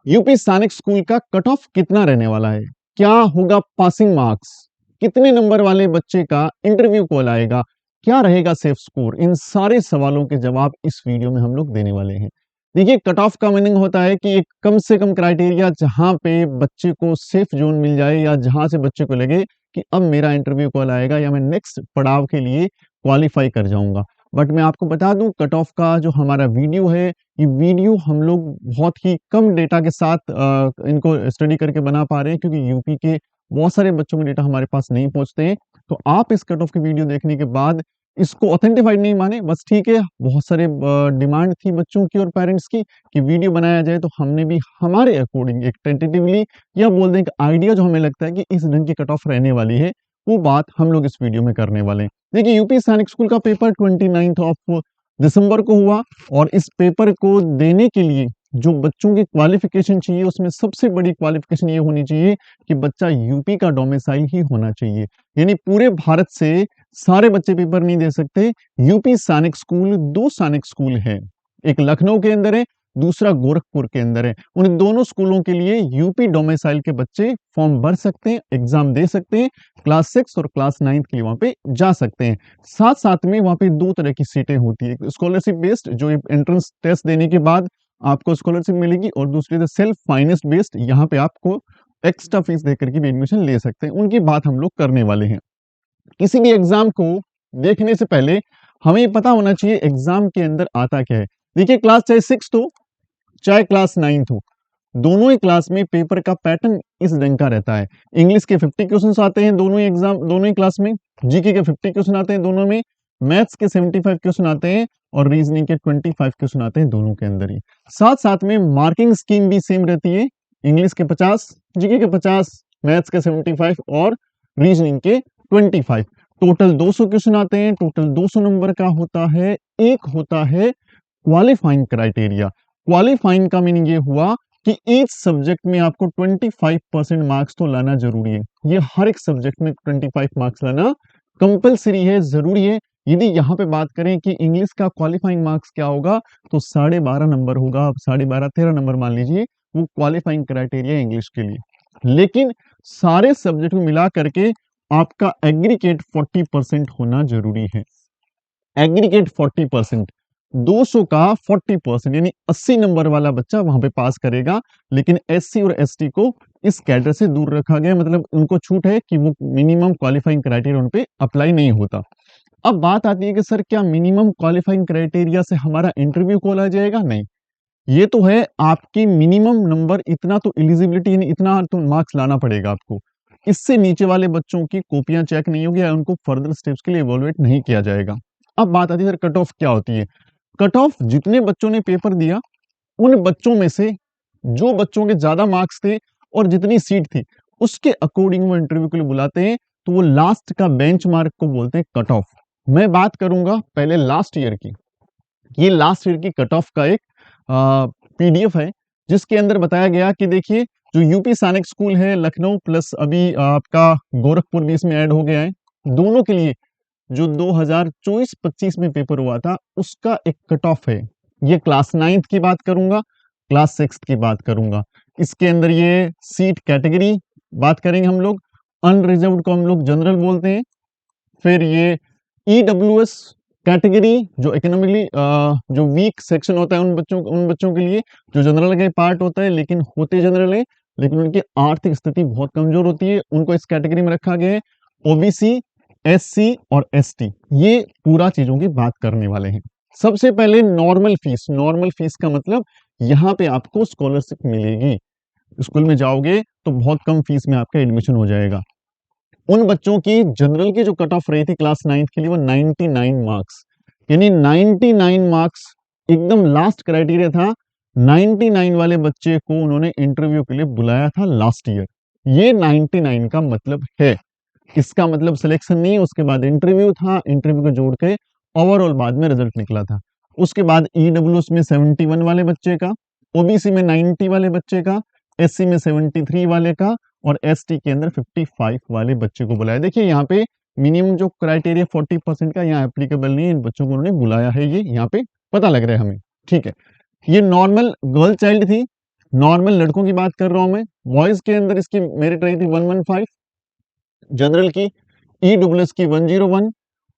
UP सैनिक school का cut off कितना रहने वाला है, क्या होगा पासिंग मार्क्स, कितने नंबर वाले बच्चे का इंटरव्यू कॉल आएगा, क्या रहेगा सेफ स्कोर, इन सारे सवालों के जवाब इस वीडियो में हम लोग देने वाले हैं। देखिए, कट ऑफ का मीनिंग होता है कि एक कम से कम क्राइटेरिया जहां पे बच्चे को सेफ जोन मिल जाए या जहां से बच्चे को लगे कि अब मेरा इंटरव्यू कॉल आएगा या मैं नेक्स्ट पड़ाव के लिए क्वालिफाई कर जाऊंगा। बट मैं आपको बता दूं, कट ऑफ का जो हमारा वीडियो है, ये वीडियो हम लोग बहुत ही कम डेटा के साथ इनको स्टडी करके बना पा रहे हैं, क्योंकि यूपी के बहुत सारे बच्चों के डेटा हमारे पास नहीं पहुंचते हैं। तो आप इस कट ऑफ की वीडियो देखने के बाद इसको ऑथेंटिफाइड नहीं माने, बस ठीक है, बहुत सारे डिमांड थी बच्चों की और पेरेंट्स की कि वीडियो बनाया जाए, तो हमने भी हमारे अकॉर्डिंग एक टेंटेटिवली या बोल दें कि आइडिया जो हमें लगता है कि इस ढंग की कट ऑफ रहने वाली है, वो बात हम लोग इस वीडियो में करने वाले हैं। देखिए, यूपी सैनिक स्कूल का पेपर 29 ऑफ दिसंबर को हुआ, और इस पेपर को देने के लिए जो बच्चों की क्वालिफिकेशन चाहिए, उसमें सबसे बड़ी क्वालिफिकेशन ये होनी चाहिए कि बच्चा यूपी का डोमिसाइल ही होना चाहिए। यानी पूरे भारत से सारे बच्चे पेपर नहीं दे सकते। यूपी सैनिक स्कूल, दो सैनिक स्कूल है, एक लखनऊ के अंदर है, दूसरा गोरखपुर के अंदर है। उन दोनों स्कूलों के लिए यूपी डोमिसाइल के बच्चे फॉर्म भर सकते हैं, एग्जाम दे सकते हैं, क्लास 6 और क्लास 9 के लिए वहां पे जा सकते हैं। साथ साथ में वहां पे दो तरह की सीटें होती है, स्कॉलरशिप बेस्ड जो एंट्रेंस टेस्ट देने के बाद आपको स्कॉलरशिप मिलेगी, और दूसरी तो सेल्फ फाइनेंस बेस्ड, यहाँ पे आपको एक्स्ट्रा फीस देकर के भी एडमिशन ले सकते हैं। उनकी बात हम लोग करने वाले हैं। किसी भी एग्जाम को देखने से पहले हमें ये पता होना चाहिए एग्जाम के अंदर आता क्या है। देखिए, क्लास चाहे 6 हो चाहे क्लास 9 हो, दोनों ही क्लास में पेपर का पैटर्न इस ढंग का रहता है। इंग्लिश के 50 क्वेश्चंस आते हैं दोनों ही एग्जाम, दोनों ही क्लास में। जीके के 50 क्वेश्चन आते हैं दोनों में। मैथ्स के 75 क्वेश्चन आते हैं, और रीजनिंग के 25 क्वेश्चन आते हैं दोनों के अंदर ही। साथ साथ में मार्किंग स्कीम भी सेम रहती है, इंग्लिश के 50, जीके के 50, मैथ्स के 75 और रीजनिंग के 25। टोटल 200 क्वेश्चन आते हैं, टोटल 200 नंबर का होता है। एक होता है क्वालिफाइंग क्राइटेरिया। क्वालिफाइंग का मीनिंग ये हुआ कि ईच सब्जेक्ट में आपको 25% मार्क्स तो लाना जरूरी है। ये हर एक सब्जेक्ट में 25 मार्क्स लाना कंपलसरी है, जरूरी है। यदि यहाँ पे बात करें कि इंग्लिश का क्वालिफाइंग मार्क्स क्या होगा, तो 12.5 नंबर होगा। 12.5 13 नंबर मान लीजिए, वो क्वालिफाइंग क्राइटेरिया इंग्लिश के लिए। लेकिन सारे सब्जेक्ट में मिला करके आपका एग्रीगेट 40% होना जरूरी है। एग्रीगेट 40%, 200 का 40%, यानी 80 नंबर वाला बच्चा वहां पे पास करेगा। लेकिन एससी और एसटी को इस कैडर से दूर रखा गया, मतलब उनको छूट है कि वो मिनिमम क्वालिफाइंग क्राइटेरिया उन पे अप्लाई नहीं होता। अब बात आती है कि सर, क्या मिनिमम क्वालिफाइंग क्राइटेरिया से हमारा इंटरव्यू कॉल आ जाएगा? नहीं, ये तो है आपकी मिनिमम नंबर, इतना तो एलिजिबिलिटी, यानी इतना तो मार्क्स लाना पड़ेगा आपको। इससे नीचे वाले बच्चों की कॉपियां चेक नहीं होगी या उनको फर्दर स्टेप्स के लिए इवोल्युएट नहीं किया जाएगा। अब बात आती है सर, कट ऑफ क्या होती है? कट ऑफ जितने बच्चों ने पेपर दिया, उन बच्चों में से जो बच्चों के ज्यादा मार्क्स थे और जितनी सीट थी, उसके अकॉर्डिंग वो इंटरव्यू के लिए बुलाते हैं। तो वो लास्ट का बेंचमार्क को बोलते हैं कट ऑफ। मैं बात करूंगा पहले लास्ट ईयर की। ये लास्ट ईयर की कट ऑफ का एक पीडीएफ है, जिसके अंदर बताया गया कि देखिए, जो यूपी सैनिक स्कूल है लखनऊ प्लस अभी आपका गोरखपुर भी इसमें ऐड हो गया है, दोनों के लिए जो 2024-25 में पेपर हुआ था, उसका एक कट ऑफ है। ये क्लास 9th की बात करूंगा, क्लास 6th की बात करूंगा। इसके अंदर ये सीट कैटेगरी बात करेंगे हम लोग। अनरिजर्व्ड को हम लोग जनरल बोलते हैं। फिर ये ईडब्ल्यूएस कैटेगरी, जो इकोनॉमिकली जो वीक सेक्शन होता है, उन बच्चों के लिए, जो जनरल का पार्ट होता है लेकिन होते जनरल है, लेकिन उनकी आर्थिक स्थिति बहुत कमजोर होती है, उनको इस कैटेगरी में रखा गया है। ओबीसी, एससी और एसटी, ये पूरा चीजों की बात करने वाले हैं। सबसे पहले नॉर्मल फीस। नॉर्मल फीस का मतलब यहाँ पे आपको स्कॉलरशिप मिलेगी। स्कूल में जाओगे तो बहुत कम फीस में आपका एडमिशन हो जाएगा। उन बच्चों की जनरल की जो कट ऑफ रही थी क्लास 9th के लिए, वो 99 मार्क्स, यानी 99 मार्क्स एकदम लास्ट क्राइटेरिया था। 99 वाले बच्चे को उन्होंने इंटरव्यू के लिए बुलाया था लास्ट ईयर। ये 99 का मतलब है। इसका मतलब सिलेक्शन नहीं, उसके बाद इंटरव्यू था, इंटरव्यू को जोड़ के ओवरऑल बाद में रिजल्ट निकला था। उसके बाद ईडब्ल्यूएस में 71 वाले बच्चे का, ओबीसी में 90 वाले बच्चे का, एससी में 73 वाले का, और एसटी के अंदर 55 वाले बच्चे को बुलाया। देखिए, यहाँ पे मिनिमम जो क्राइटेरिया 40% का यहाँ एप्लीकेबल नहीं है, इन बच्चों को उन्होंने बुलाया है, ये यहाँ पे पता लग रहा है हमें। ठीक है, ये नॉर्मल गर्ल चाइल्ड थी, नॉर्मल लड़कों की बात कर रहा हूं मैं, बॉयज के अंदर इसकी मेरिट रही थी 115, जनरल की ईडब्ल्यूएस की 101,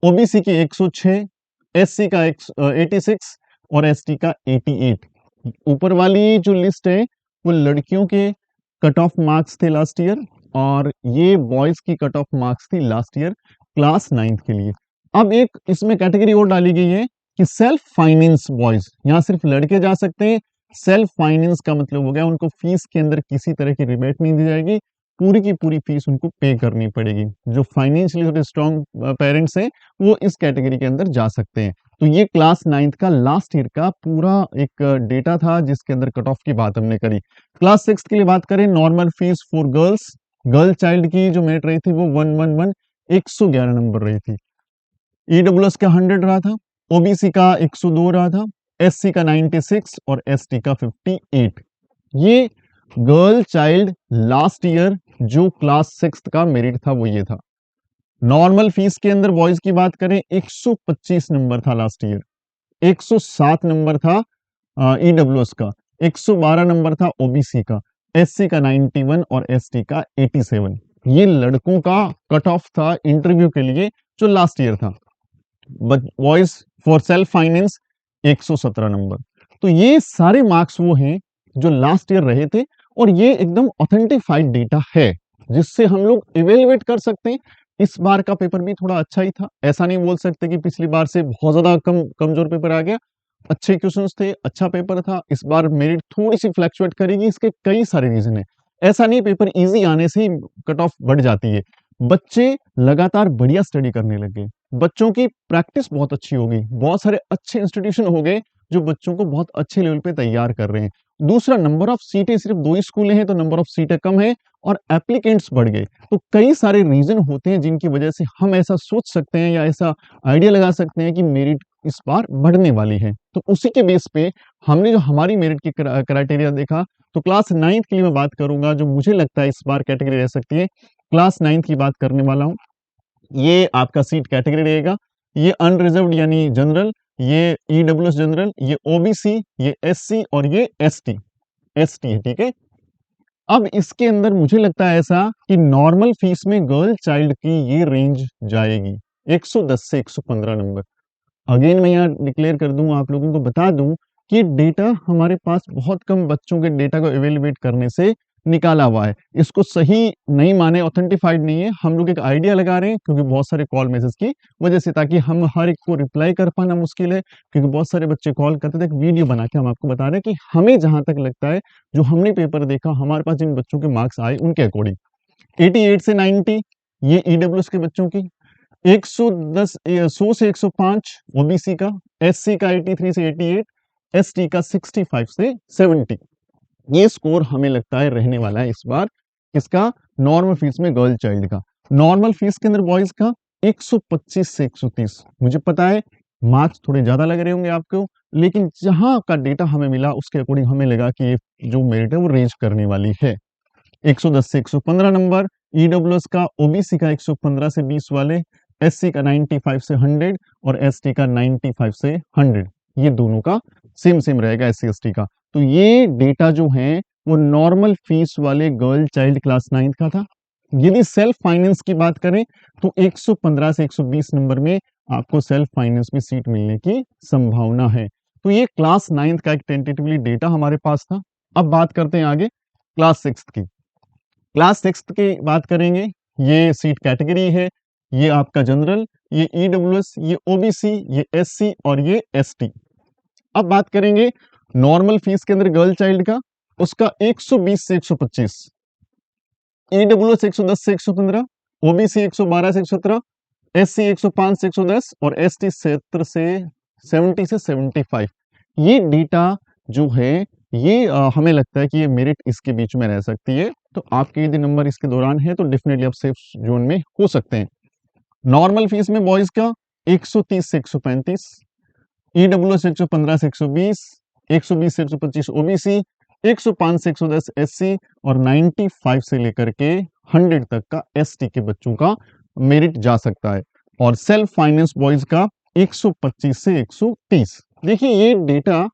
ओबीसी की 106, एससी का 86 और एसटी का 88। ऊपर वाली जो लिस्ट है वो लड़कियों के कट ऑफ मार्क्स थे लास्ट ईयर, और ये बॉयज की कट ऑफ मार्क्स थी लास्ट ईयर क्लास 9th के लिए। अब एक इसमें कैटेगरी और डाली गई है कि सेल्फ फाइनेंस बॉयज, यहाँ सिर्फ लड़के जा सकते हैं। सेल्फ फाइनेंस का मतलब हो गया उनको फीस के अंदर किसी तरह की रिबेट नहीं दी जाएगी, पूरी की पूरी फीस उनको पे करनी पड़ेगी। जो फाइनेंशियली थोड़े स्ट्रॉन्ग पेरेंट्स हैं वो इस कैटेगरी के अंदर जा सकते हैं। तो ये क्लास 9th का लास्ट ईयर का पूरा एक डेटा था जिसके अंदर कट ऑफ की बात हमने करी। क्लास 6 के लिए बात करें, normal fees for girls, girl child की जो मेरिट रही थी वो 111, 111 नंबर रही थी। ईडब्ल्यूएस का 100 रहा था, ओबीसी का 102 रहा था, एससी का 96 और एसटी का 58। ये गर्ल चाइल्ड लास्ट ईयर जो क्लास 6 का मेरिट था वो ये था। नॉर्मल फीस के अंदर बॉयज की बात करें 125 नंबर था लास्ट ईयर, 107 नंबर था ईडब्ल्यूएस का, 112 नंबर था ओबीसी का, एससी का 91 और एसटी का 87। ये लड़कों का कट ऑफ था इंटरव्यू के लिए जो लास्ट ईयर था। Boys for self finance 117 number. तो ये सारे मार्क्स वो हैं जो लास्ट ईयर रहे थे, और ये एकदम ऑथेंटिफाइड डेटा है जिससे हम लोग इवेलुएट कर सकते हैं। इस बार का पेपर भी थोड़ा अच्छा ही था, ऐसा नहीं बोल सकते कि पिछली बार से बहुत ज्यादा कमजोर पेपर आ गया। अच्छे क्वेश्चंस थे, अच्छा पेपर था। इस बार मेरिट थोड़ी सी फ्लक्चुएट करेगी, इसके कई सारे रीजन है। ऐसा नहीं पेपर इजी आने से ही कट ऑफ बढ़ जाती है। बच्चे लगातार बढ़िया स्टडी करने लगे, बच्चों की प्रैक्टिस बहुत अच्छी हो गई, बहुत सारे अच्छे इंस्टीट्यूशन हो गए जो बच्चों को बहुत अच्छे लेवल पे तैयार कर रहे हैं। दूसरा, नंबर ऑफ सीटें सिर्फ 2 ही स्कूल हैं तो नंबर ऑफ सीटें कम है और एप्लीकेंट्स बढ़ गए। तो कई सारे रीजन होते हैं जिनकी वजह से हम ऐसा सोच सकते हैं या ऐसा आइडिया लगा सकते हैं कि मेरिट इस बार बढ़ने वाली है। तो उसी के बेस पे हमने जो हमारी मेरिट की क्राइटेरिया देखा, तो क्लास 9th के लिए मैं बात करूंगा जो मुझे लगता है इस बार कैटेगरी रह सकती है। क्लास 9th की बात करने वाला हूँ। ये आपका सीट कैटेगरी रहेगा, ये अनरिजर्व्ड यानी जनरल, ये ईडब्ल्यूएस जनरल, ये ओबीसी, ये एससी और ये एसटी। एसटी है, ठीक है। अब इसके अंदर मुझे लगता है ऐसा कि नॉर्मल फीस में गर्ल चाइल्ड की ये रेंज जाएगी 110 से 115 नंबर। अगेन मैं यहाँ डिक्लेयर कर दूं, आप लोगों को बता दूं कि डेटा हमारे पास बहुत कम बच्चों के डेटा को एवेल्युएट करने से निकाला हुआ है। इसको सही नहीं माने, ऑथेंटिफाइड नहीं है, हम लोग एक आइडिया लगा रहे हैं क्योंकि बहुत सारे कॉल मैसेज की वजह से, ताकि हम हर एक को रिप्लाई कर पाना मुश्किल है, क्योंकि बहुत सारे बच्चे कॉल करते थे। एक वीडियो बना के हम आपको बता रहे हैं कि हमें जहां तक लगता है, जो हमने पेपर देखा, हमारे पास जिन बच्चों के मार्क्स आए उनके अकॉर्डिंग 88 से 90 ये ईडब्ल्यूएस के बच्चों की, 110 100 से 105 ओबीसी का, एससी का 83 से 88, एसटी का 65 से 70। ये स्कोर हमें लगता है रहने वाला है इस बार किसका, नॉर्मल फीस में गर्ल चाइल्ड का। नॉर्मल फीस के अंदर बॉयज का 125 से 130। मुझे पता है मार्क्स थोड़े ज्यादा लग रहे होंगे आपको, लेकिन जहां का डेटा हमें मिला उसके अकॉर्डिंग हमें लगा कि ये जो मेरिट है वो रेंज करने वाली है। 110 से 115 नंबर ईडब्ल्यूएस का, ओबीसी का 115 से 20 वाले, एससी का 95 से 100 और एसटी का 95 से 100। ये दोनों का सेम सेम रहेगा एससी एसटी का। तो ये डेटा जो है वो नॉर्मल फीस वाले गर्ल चाइल्ड क्लास 9th का था। यदि सेल्फ फाइनेंस की बात करें तो 115 से 120 नंबर में आपको सेल्फ फाइनेंस में सीट मिलने की संभावना है। तो ये क्लास 9th का एक टेंटेटिवली डेटा हमारे पास था। अब बात करते हैं आगे क्लास 6 की। क्लास 6 की बात करेंगे, ये सीट कैटेगरी है, ये आपका जनरल, ये ईडब्ल्यूएस, ये ओबीसी, ये एससी और ये एसटी। अब बात करेंगे नॉर्मल फीस के अंदर गर्ल चाइल्ड का, उसका 120 से 125, ईडब्ल्यूएस 110 से 115, ओबीसी 112 से 117, एससी 105 से 110 और एसटी 70 से 70 से 75। ये डेटा जो है ये हमें लगता है कि ये मेरिट इसके बीच में रह सकती है। तो आपके यदि नंबर इसके दौरान है तो डेफिनेटली आप सेफ जोन में हो सकते हैं। नॉर्मल फीस में बॉयज का 130 से 135, ईडब्ल्यूएस 115 से 120, 120 से 125 ओबीसी, 105 से 110 एससी और 95 से लेकर के 100 तक का एसटी के बच्चों का मेरिट जा सकता है। और सेल्फ फाइनेंस बॉयज का 125 से 130। देखिए ये डेटा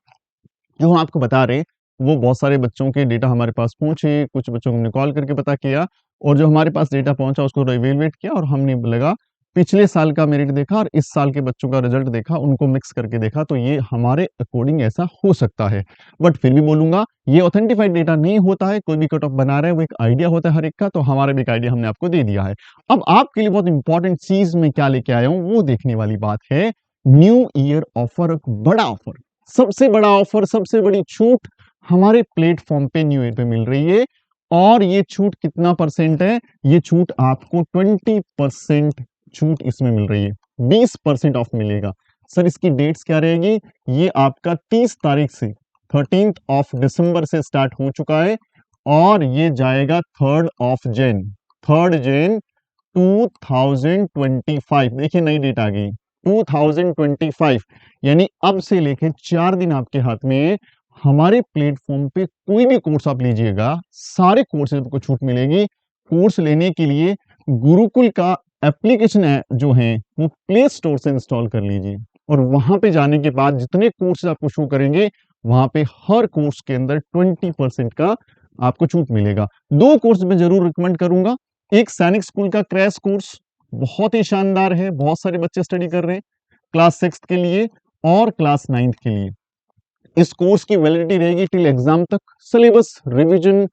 जो हम आपको बता रहे हैं वो बहुत सारे बच्चों के डेटा हमारे पास पहुंचे, कुछ बच्चों को हमने कॉल करके पता किया और जो हमारे पास डेटा पहुंचा उसको इवेलुएट किया और हमने लगा पिछले साल का मेरिट देखा और इस साल के बच्चों का रिजल्ट देखा, उनको मिक्स करके देखा, तो ये हमारे अकॉर्डिंग ऐसा हो सकता है। बट फिर भी बोलूंगा ये ऑथेंटिफाइड डेटा नहीं होता है, कोई भी कट ऑफ बना रहा है वो एक आइडिया होता है हर एक का, तो हमारा भी एक आइडिया हमने आपको दे दिया है। अब आपके लिए बहुत इंपॉर्टेंट चीज मैं क्या लेके आया हूं वो देखने वाली बात है। न्यू ईयर ऑफर, एक बड़ा ऑफर, सबसे बड़ा ऑफर, सबसे बड़ी छूट हमारे प्लेटफॉर्म पे न्यू ईयर पे मिल रही है। और ये छूट कितना परसेंट है? ये छूट आपको 20% छूट इसमें मिल रही है, 20% ऑफ मिलेगा। सर इसकी डेट्स क्या रहेगी? ये आपका 30 तारीख से 13 दिसंबर से स्टार्ट हो चुका है और ये जाएगा 3 जैन 2025। देखिए नई डेट आ गई 2025, यानी अब से लेके 4 दिन आपके हाथ में हमारे प्लेटफॉर्म पे कोई भी कोर्स आप लीजिएगा, सारे कोर्सेज को छूट मिलेगी। कोर्स लेने के लिए गुरुकुल का एप्लीकेशन है जो है वो प्ले स्टोर से इंस्टॉल कर लीजिए और वहां पे जाने के बाद जितने कोर्सेज आपको शो करेंगे वहां पे हर कोर्स के अंदर 20% का आपको छूट मिलेगा। 2 कोर्स मैं जरूर रिकमेंड करूंगा। एक सैनिक स्कूल का क्रैश कोर्स बहुत ही शानदार है, बहुत सारे बच्चे स्टडी कर रहे हैं क्लास 6 के लिए और क्लास 9 के लिए। इस कोर्स की वैलिडिटी रहेगी टिल एग्जाम तक। सिलेबस, रिवीजन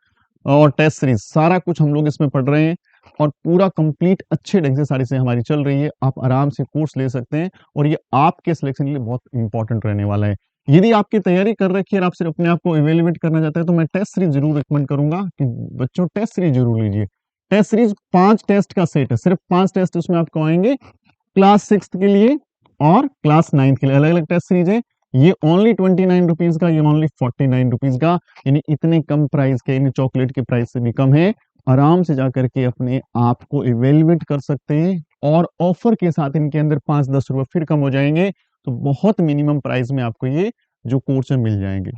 और टेस्ट सीरीज सारा कुछ हम लोग इसमें पढ़ रहे हैं और पूरा कंप्लीट अच्छे ढंग से सारी चीजें हमारी चल रही है। आप आराम से कोर्स ले सकते हैं और ये आपके सिलेक्शन के लिए बहुत इंपॉर्टेंट रहने वाला है। यदि आपकी तैयारी कर रखी है और आप सिर्फ अपने आप को इवेल्युएट करना चाहते हैं तो मैं टेस्ट सीरीज जरूर रिकमेंड करूंगा कि बच्चों टेस्ट सीरीज जरूर लीजिए। टेस्ट सीरीज 5 टेस्ट का सेट है, सिर्फ 5 टेस्ट उसमें आपको आएंगे क्लास 6 के लिए और क्लास 9 के लिए। अलग अलग टेस्ट सीरीज है। ये ओनली 29 रुपीज का, ये ओनली 49 रुपीज का, यानी इतने कम प्राइस के, यानी चॉकलेट के प्राइस से भी कम है। आराम से जाकर के अपने आप को इवेल्युएट कर सकते हैं और ऑफर के साथ इनके अंदर 5-10 रुपए फिर कम हो जाएंगे, तो बहुत मिनिमम प्राइस में आपको ये जो कोर्स है मिल जाएंगे।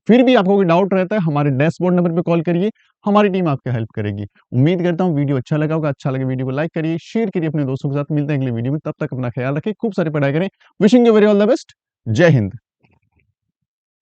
फिर भी आपको कोई डाउट रहता है हमारे डैशबोर्ड नंबर पे कॉल करिए, हमारी टीम आपकी हेल्प करेगी। उम्मीद करता हूँ वीडियो अच्छा लगा होगा। अच्छा लगे वीडियो को लाइक करिए, शेयर करिए अपने दोस्तों के साथ। मिलते हैं अगले वीडियो में, तब तक अपना ख्याल रखिए, खूब सारी पढ़ाई करें। Wishing you very all the best. जय हिंद।